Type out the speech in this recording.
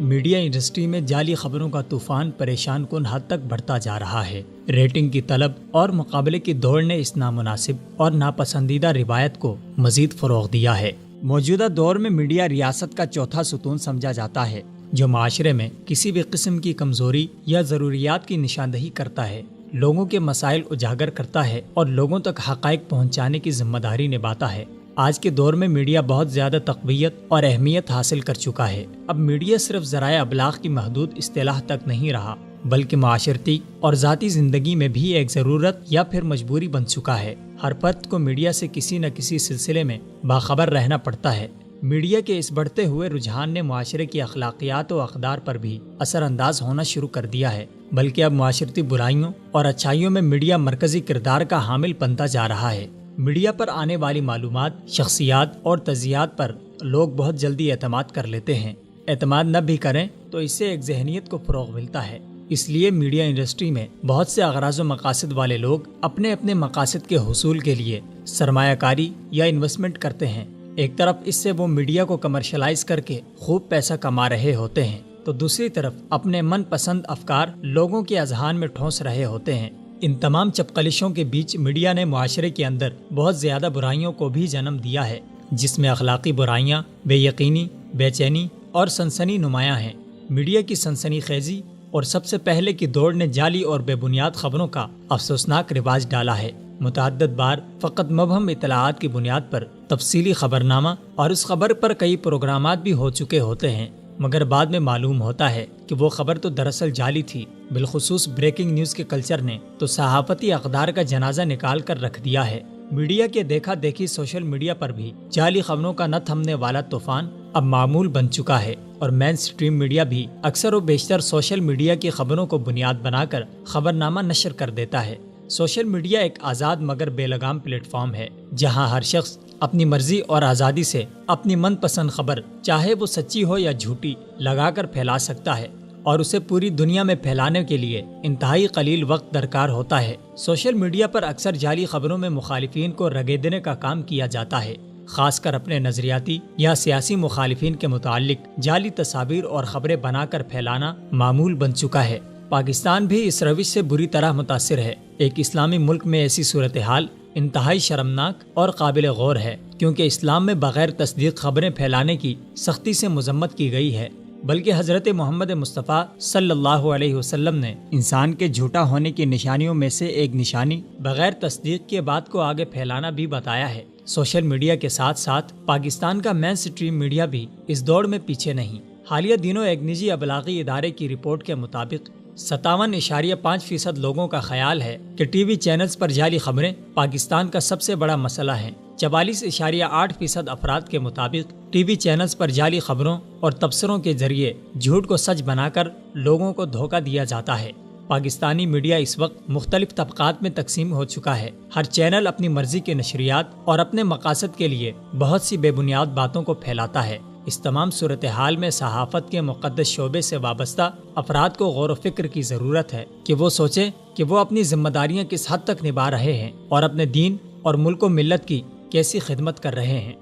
Media industry میں جعلی خبروں کا طوفان پریشان کن حد تک بڑھتا جا رہا ہے۔ ریٹنگ کی طلب اور مقابلے کی دوڑ نے اس نامناسب اور ناپسندیدہ روایت کو مزید فروغ دیا ہے۔ موجودہ دور میں میڈیا ریاست کا چوتھا ستون سمجھا جاتا ہے، جو معاشرے میں کسی بھی قسم کی کمزوری یا ضروریات کی نشاندہی کرتا ہے، لوگوں کے مسائل اجاگر کرتا ہے اور لوگوں تک حقائق پہنچانے کی ذمہ داری نبھاتا ہے۔ آج کے دور میں میڈیا بہت زیادہ تقویت اور اہمیت حاصل کر چکا ہے۔ اب میڈیا صرف ذرائع ابلاغ کی محدود اصطلاح تک نہیں رہا، بلکہ معاشرتی اور ذاتی زندگی میں بھی ایک ضرورت یا پھر مجبوری بن چکا ہے۔ ہر فرد کو میڈیا سے کسی نہ کسی سلسلے میں باخبر رہنا پڑتا ہے۔ میڈیا کے اس بڑھتے ہوئے رجحان نے معاشرے کی اخلاقیات و اقدار پر بھی اثر انداز ہونا شروع کر دیا ہے، بلکہ اب معاشرتی برائیوں اور اچھائیوں میں میڈیا مرکزی کردار کا حامل بنتا جا رہا ہے۔ میڈیا پر آنے والی معلومات، شخصیات اور تجزیات پر لوگ بہت جلدی اعتماد کر لیتے ہیں۔ اعتماد نہ بھی کریں تو اس سے ایک ذہنیت کو فروغ ملتا ہے۔ اس لیے میڈیا انڈسٹری میں بہت سے اغراض و مقاصد والے لوگ اپنے اپنے مقاصد کے حصول کے لیے سرمایہ کاری یا انویسٹمنٹ کرتے ہیں۔ ایک طرف اس سے وہ میڈیا کو کمرشلائز کر کے خوب پیسہ کما رہے ہوتے ہیں، تو دوسری طرف اپنے من پسند افکار لوگوں کے اذہان میں ٹھونس رہے ہوتے ہیں۔ ان تمام چپقلشوں کے بیچ میڈیا نے معاشرے کے اندر بہت زیادہ برائیوں کو بھی جنم دیا ہے، جس میں اخلاقی برائیاں، بے یقینی، بے چینی اور سنسنی نمایاں ہیں۔ میڈیا کی سنسنی خیزی اور سب سے پہلے کی دوڑ نے جعلی اور بے بنیاد خبروں کا افسوسناک رواج ڈالا ہے۔ متعدد بار فقط مبہم اطلاعات کی بنیاد پر تفصیلی خبرنامہ اور اس خبر پر کئی پروگرامات بھی ہو چکے ہوتے ہیں، مگر بعد میں معلوم ہوتا ہے کہ وہ خبر تو دراصل جعلی تھی۔ بالخصوص بریکنگ نیوز کے کلچر نے تو صحافتی اقدار کا جنازہ نکال کر رکھ دیا ہے۔ میڈیا کے دیکھا دیکھی سوشل میڈیا پر بھی جعلی خبروں کا نہ تھمنے والا طوفان اب معمول بن چکا ہے، اور مین سٹریم میڈیا بھی اکثر و بیشتر سوشل میڈیا کی خبروں کو بنیاد بنا کر خبرنامہ نشر کر دیتا ہے۔ سوشل میڈیا ایک آزاد مگر بے لگام پلیٹ فارم ہے، جہاں ہر شخص اپنی مرضی اور آزادی سے اپنی من پسند خبر، چاہے وہ سچی ہو یا جھوٹی، لگا کر پھیلا سکتا ہے، اور اسے پوری دنیا میں پھیلانے کے لیے انتہائی قلیل وقت درکار ہوتا ہے۔ سوشل میڈیا پر اکثر جعلی خبروں میں مخالفین کو رگیدنے کا کام کیا جاتا ہے، خاص کر اپنے نظریاتی یا سیاسی مخالفین کے متعلق جعلی تصاویر اور خبریں بنا کر پھیلانا معمول بن چکا ہے۔ پاکستان بھی اس روش سے بری طرح متاثر ہے۔ ایک اسلامی ملک میں ایسی صورتحال انتہائی شرمناک اور قابل غور ہے، کیونکہ اسلام میں بغیر تصدیق خبریں پھیلانے کی سختی سے مذمت کی گئی ہے، بلکہ حضرت محمد مصطفیٰ صلی اللہ علیہ وسلم نے انسان کے جھوٹا ہونے کی نشانیوں میں سے ایک نشانی بغیر تصدیق کے بات کو آگے پھیلانا بھی بتایا ہے۔ سوشل میڈیا کے ساتھ ساتھ پاکستان کا مین سٹریم میڈیا بھی اس دوڑ میں پیچھے نہیں۔ حالیہ دنوں ایک نجی ابلاغی ادارے کی رپورٹ کے مطابق 57.5% لوگوں کا خیال ہے کہ ٹی وی چینلز پر جعلی خبریں پاکستان کا سب سے بڑا مسئلہ ہیں۔ 44.8% افراد کے مطابق ٹی وی چینلز پر جعلی خبروں اور تبصروں کے ذریعے جھوٹ کو سچ بنا کر لوگوں کو دھوکہ دیا جاتا ہے۔ پاکستانی میڈیا اس وقت مختلف طبقات میں تقسیم ہو چکا ہے۔ ہر چینل اپنی مرضی کے نشریات اور اپنے مقاصد کے لیے بہت سی بے بنیاد باتوں کو پھیلاتا ہے۔ اس تمام صورتحال میں صحافت کے مقدس شعبے سے وابستہ افراد کو غور و فکر کی ضرورت ہے کہ وہ سوچیں کہ وہ اپنی ذمہ داریاں کس حد تک نبھا رہے ہیں اور اپنے دین اور ملک و ملت کی کیسی خدمت کر رہے ہیں۔